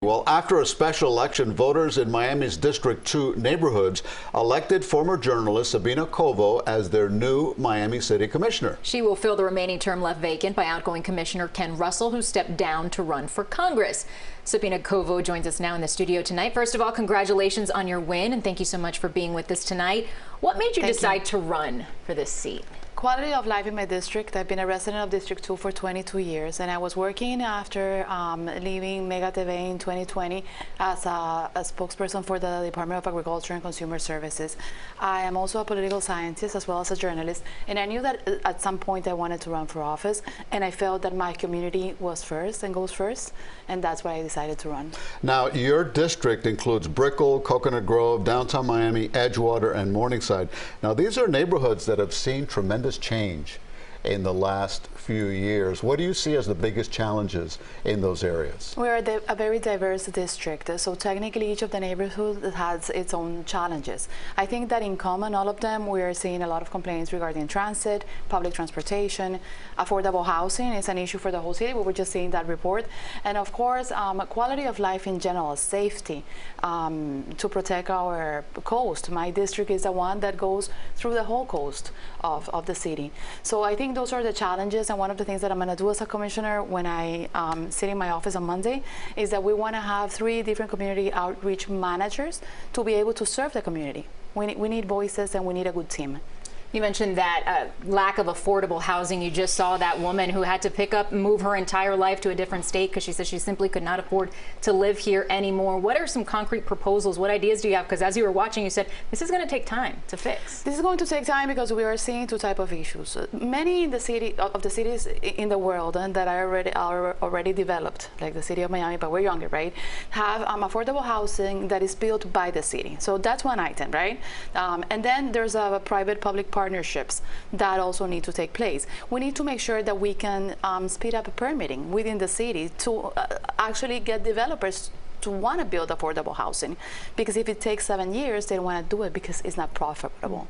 Well, after a special election, voters in Miami's District 2 neighborhoods elected former journalist Sabina Covo as their new Miami City Commissioner. She will fill the remaining term left vacant by outgoing Commissioner Ken Russell, who stepped down to run for Congress. Sabina Covo joins us now in the studio tonight. First of all, congratulations on your win, and thank you so much for being with us tonight. What made you decide to run for this seat? Quality of life in my district. I've been a resident of District 2 for 22 years, and I was working after leaving Mega TV in 2020 as a spokesperson for the Department of Agriculture and Consumer Services. I am also a political scientist as well as a journalist, and I knew that at some point I wanted to run for office, and I felt that my community was first and goes first, and that's why I decided to run. Now, your district includes Brickell, Coconut Grove, downtown Miami, Edgewater, and Morningside. Now, these are neighborhoods that have seen tremendous change in the last few years. What do you see as the biggest challenges in those areas? We are a very diverse district, so technically each of the neighborhoods has its own challenges. I think that in common, all of them, we are seeing a lot of complaints regarding transit, public transportation, affordable housing is an issue for the whole city. We were just seeing that report. And of course, quality of life in general, safety, to protect our coast. My district is the one that goes through the whole coast of the city. So I think those are the challenges, and one of the things that I'm going to do as a commissioner when I sit in my office on Monday is that we want to have 3 different community outreach managers to be able to serve the community. We need voices, and we need a good team. You mentioned that lack of affordable housing. You just saw that woman who had to move her entire life to a different state because she said she simply could not afford to live here anymore. What are some concrete proposals? What ideas do you have? Because as you were watching, you said this is going to take time to fix. This is going to take time because we are seeing 2 types of issues. Many in the cities in the world that are already developed, like the city of Miami, but we're younger, right? Have affordable housing that is built by the city. So that's one item, right? And then there's a private-public partnerships that also need to take place. We need to make sure that we can speed up permitting within the city to actually get developers to want to build affordable housing, because if it takes 7 years, they don't want to do it because it's not profitable.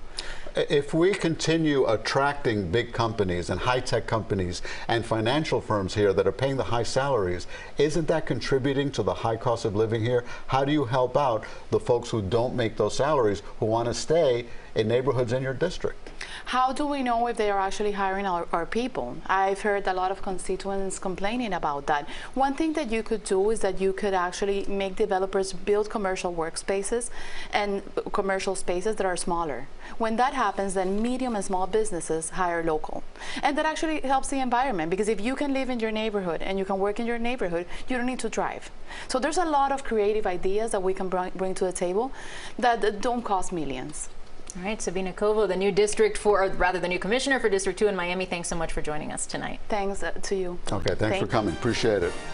If we continue attracting big companies and high-tech companies and financial firms here that are paying the high salaries, isn't that contributing to the high cost of living here? How do you help out the folks who don't make those salaries, who want to stay in neighborhoods in your district? How do we know if they are actually hiring our people? I've heard a lot of constituents complaining about that. One thing that you could do is that you could actually make developers build commercial workspaces and commercial spaces that are smaller. When that happens, then medium and small businesses hire local. And that actually helps the environment, because if you can live in your neighborhood and you can work in your neighborhood, you don't need to drive. So there's a lot of creative ideas that we can bring to the table that don't cost millions. All right, Sabina Covo, the new commissioner for District 2 in Miami. Thanks so much for joining us tonight. Thanks to you. Okay, thanks for coming. Appreciate it.